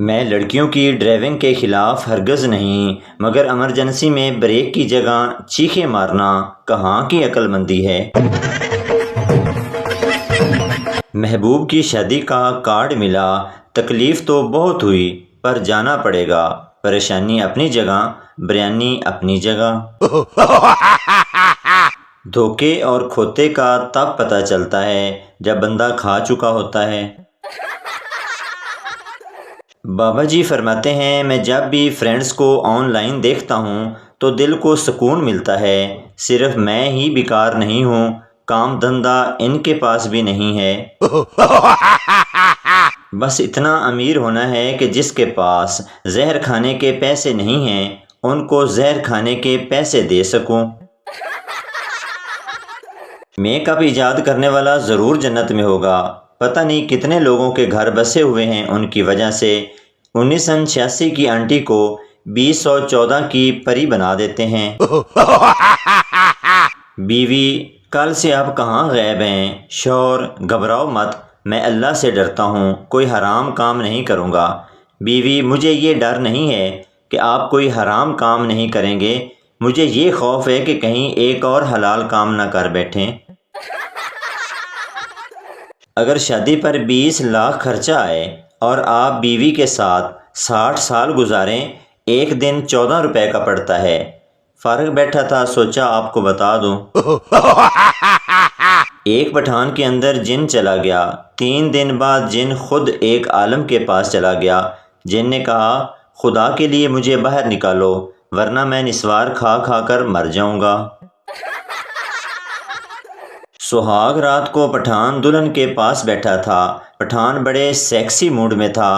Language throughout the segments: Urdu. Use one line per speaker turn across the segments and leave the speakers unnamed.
میں لڑکیوں کی ڈرائیونگ کے خلاف ہرگز نہیں، مگر ایمرجنسی میں بریک کی جگہ چیخیں مارنا کہاں کی عقل مندی ہے۔ محبوب کی شادی کا کارڈ ملا، تکلیف تو بہت ہوئی پر جانا پڑے گا۔ پریشانی اپنی جگہ، بریانی اپنی جگہ۔ دھوکے اور کھوتے کا تب پتہ چلتا ہے جب بندہ کھا چکا ہوتا ہے۔ بابا جی فرماتے ہیں، میں جب بھی فرینڈز کو آن لائن دیکھتا ہوں تو دل کو سکون ملتا ہے۔ صرف میں ہی بیکار نہیں ہوں، کام دھندہ ان کے پاس بھی نہیں ہے۔ بس اتنا امیر ہونا ہے کہ جس کے پاس زہر کھانے کے پیسے نہیں ہیں ان کو زہر کھانے کے پیسے دے سکوں۔ میک اپ ایجاد کرنے والا ضرور جنت میں ہوگا۔ پتہ نہیں کتنے لوگوں کے گھر بسے ہوئے ہیں ان کی وجہ سے۔ 1986 کی آنٹی کو 2014 کی پری بنا دیتے ہیں۔ بیوی، کل سے آپ کہاں غائب ہیں؟ شوہر، گھبراؤ مت، میں اللہ سے ڈرتا ہوں، کوئی حرام کام نہیں کروں گا۔ بیوی، مجھے یہ ڈر نہیں ہے کہ آپ کوئی حرام کام نہیں کریں گے، مجھے یہ خوف ہے کہ کہیں ایک اور حلال کام نہ کر بیٹھیں۔ اگر شادی پر 20 لاکھ خرچہ آئے اور آپ بیوی کے ساتھ 60 سال گزاریں، ایک دن 14 روپے کا پڑتا ہے۔ فارغ بیٹھا تھا، سوچا آپ کو بتا دوں۔ ایک پٹھان کے اندر جن چلا گیا، 3 دن بعد جن خود ایک عالم کے پاس چلا گیا۔ جن نے کہا، خدا کے لیے مجھے باہر نکالو ورنہ میں نسوار کھا کھا کر مر جاؤں گا۔ سہاگ رات کو پٹھان دلہن کے پاس بیٹھا تھا۔ پٹھان بڑے سیکسی موڈ میں تھا۔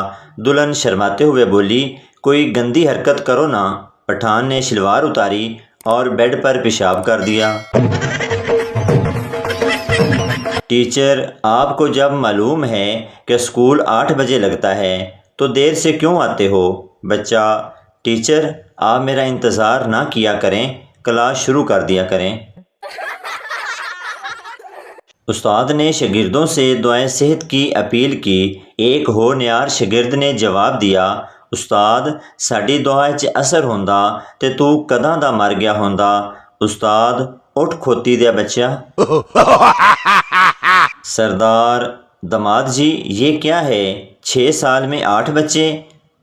دلہن شرماتے ہوئے بولی، کوئی گندی حرکت کرو نا۔ پٹھان نے شلوار اتاری اور بیڈ پر پیشاب کر دیا۔ ٹیچر، آپ کو جب معلوم ہے کہ اسکول 8 بجے لگتا ہے تو دیر سے کیوں آتے ہو؟ بچہ، ٹیچر آپ میرا انتظار نہ کیا کریں، کلاس شروع کر دیا کریں۔ استاد نے شاگردوں سے دعائے صحت کی اپیل کی۔ ایک ہونہار شاگرد نے جواب دیا، استاد ساڈی دعا وچ اثر ہوندا تے تو کداں دا مر گیا ہوندا۔ استاد، اٹھ کھوتی دیا بچہ۔ سردار، دماد جی یہ کیا ہے؟ 6 سال میں 8 بچے؟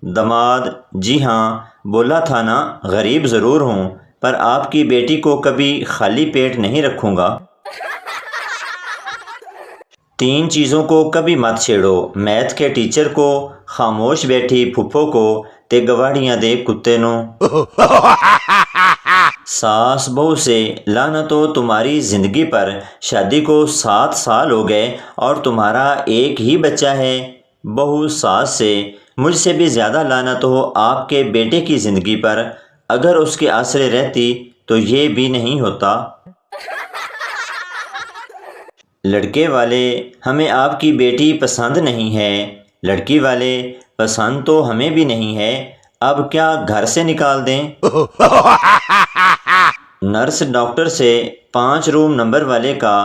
دماد، جی ہاں، بولا تھا نا غریب ضرور ہوں پر آپ کی بیٹی کو کبھی خالی پیٹ نہیں رکھوں گا۔ 3 چیزوں کو کبھی مت چھیڑو، میتھ کے ٹیچر کو، خاموش بیٹھی پھپھو کو تے گواڑیاں دے کتے نو۔ ساس بہو سے، لعنت ہو تمہاری زندگی پر، شادی کو 7 سال ہو گئے اور تمہارا ایک ہی بچہ ہے۔ بہو ساس سے، مجھ سے بھی زیادہ لعنت ہو آپ کے بیٹے کی زندگی پر، اگر اس کے آسرے رہتی تو یہ بھی نہیں ہوتا۔ لڑکے والے، ہمیں آپ کی بیٹی پسند نہیں ہے۔ لڑکی والے، پسند تو ہمیں بھی نہیں ہے، اب کیا گھر سے نکال دیں؟ نرس ڈاکٹر سے، 5 روم نمبر والے کا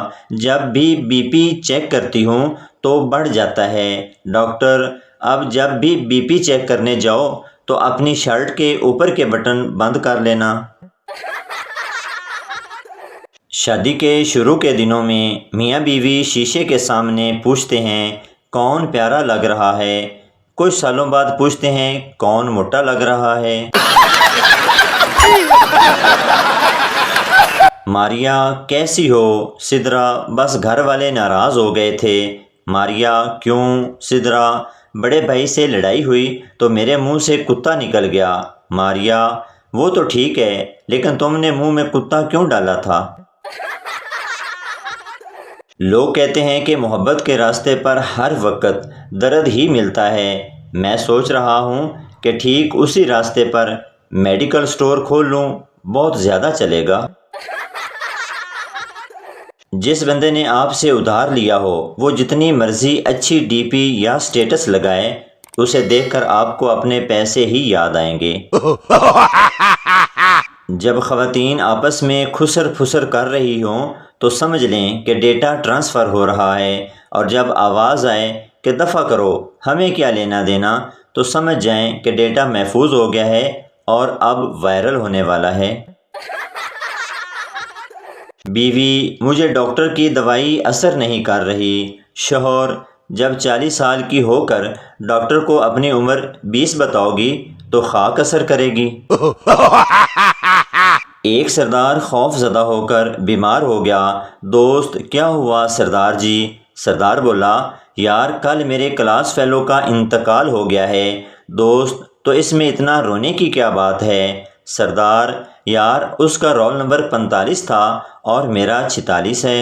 جب بھی بی پی چیک کرتی ہوں تو بڑھ جاتا ہے۔ ڈاکٹر، اب جب بھی بی پی چیک کرنے جاؤ تو اپنی شرٹ کے اوپر کے بٹن بند کر لینا۔ شادی کے شروع کے دنوں میں میاں بیوی شیشے کے سامنے پوچھتے ہیں، کون پیارا لگ رہا ہے؟ کچھ سالوں بعد پوچھتے ہیں، کون موٹا لگ رہا ہے؟ ماریا، کیسی ہو؟ سدرا، بس گھر والے ناراض ہو گئے تھے۔ ماریا، کیوں؟ سدرا، بڑے بھائی سے لڑائی ہوئی تو میرے منہ سے کتا نکل گیا۔ ماریا، وہ تو ٹھیک ہے لیکن تم نے منہ میں کتا کیوں ڈالا تھا؟ لوگ کہتے ہیں کہ محبت کے راستے پر ہر وقت درد ہی ملتا ہے۔ میں سوچ رہا ہوں کہ ٹھیک اسی راستے پر میڈیکل سٹور کھول لوں، بہت زیادہ چلے گا۔ جس بندے نے آپ سے ادھار لیا ہو وہ جتنی مرضی اچھی ڈی پی یا سٹیٹس لگائے، اسے دیکھ کر آپ کو اپنے پیسے ہی یاد آئیں گے۔ جب خواتین آپس میں خسر پھسر کر رہی ہوں تو سمجھ لیں کہ ڈیٹا ٹرانسفر ہو رہا ہے، اور جب آواز آئے کہ دفع کرو ہمیں کیا لینا دینا، تو سمجھ جائیں کہ ڈیٹا محفوظ ہو گیا ہے اور اب وائرل ہونے والا ہے۔ بیوی: مجھے ڈاکٹر کی دوائی اثر نہیں کر رہی۔ شوہر: جب 40 سال کی ہو کر ڈاکٹر کو اپنی عمر 20 بتاؤ گی تو خاک اثر کرے گی۔ ایک سردار خوف زدہ ہو کر بیمار ہو گیا۔ دوست: کیا ہوا سردار جی؟ سردار بولا: یار کل میرے کلاس فیلو کا انتقال ہو گیا ہے۔ دوست: تو اس میں اتنا رونے کی کیا بات ہے؟ سردار: یار اس کا رول نمبر 45 تھا اور میرا 46 ہے۔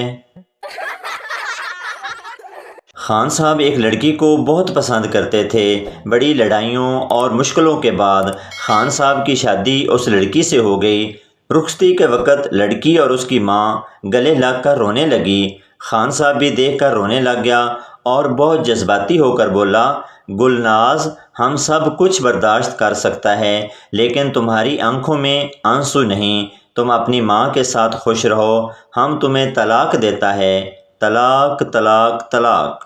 خان صاحب ایک لڑکی کو بہت پسند کرتے تھے۔ بڑی لڑائیوں اور مشکلوں کے بعد خان صاحب کی شادی اس لڑکی سے ہو گئی۔ رخصتی کے وقت لڑکی اور اس کی ماں گلے لگ کر رونے لگی۔ خان صاحب بھی دیکھ کر رونے لگ گیا اور بہت جذباتی ہو کر بولا: گلناز، ہم سب کچھ برداشت کر سکتا ہے لیکن تمہاری آنکھوں میں آنسو نہیں۔ تم اپنی ماں کے ساتھ خوش رہو، ہم تمہیں طلاق دیتا ہے۔ طلاق طلاق طلاق۔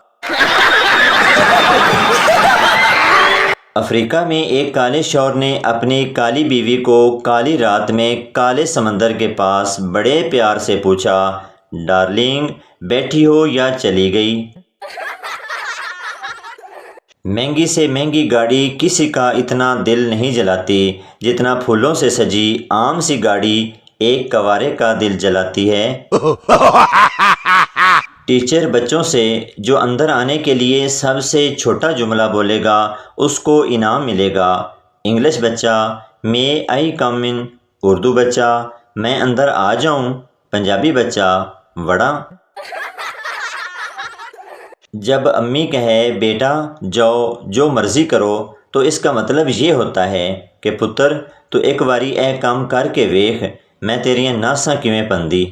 افریقہ میں ایک کالے شوہر نے اپنی کالی بیوی کو کالی رات میں کالے سمندر کے پاس بڑے پیار سے پوچھا: ڈارلنگ بیٹھی ہو یا چلی گئی؟ مہنگی سے مہنگی گاڑی کسی کا اتنا دل نہیں جلاتی جتنا پھولوں سے سجی عام سی گاڑی ایک کنوارے کا دل جلاتی ہے۔ ٹیچر بچوں سے جو اندر آنے کے لیے سب سے چھوٹا جملہ بولے گا اس کو انعام ملے گا۔ انگلش بچہ: مے آئی کم ان؟ اردو بچہ: میں اندر آ جاؤں؟ پنجابی بچہ: وڑا۔ جب امی کہے بیٹا جاؤ جو مرضی کرو تو اس کا مطلب یہ ہوتا ہے کہ پتر تو ایک واری اے کام کر کے ویکھ، میں تیریاں ناساں کیویں پندی۔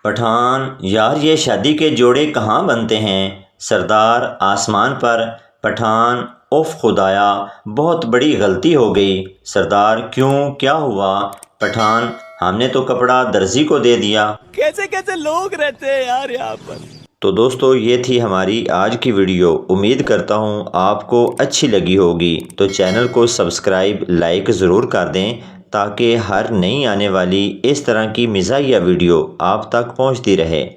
پٹھان: یار یہ شادی کے جوڑے کہاں بنتے ہیں؟ سردار: آسمان پر۔ پٹھان: اف خدایا بہت بڑی غلطی ہو گئی۔ سردار: کیوں، کیا ہوا؟ پٹھان: ہم نے تو کپڑا درزی کو دے دیا۔ کیسے کیسے لوگ رہتے ہیں یار یہاں پر۔ تو دوستو یہ تھی ہماری آج کی ویڈیو۔ امید کرتا ہوں آپ کو اچھی لگی ہوگی، تو چینل کو سبسکرائب لائک ضرور کر دیں تاکہ ہر نئی آنے والی اس طرح کی مزاحیہ ویڈیو آپ تک پہنچتی رہے۔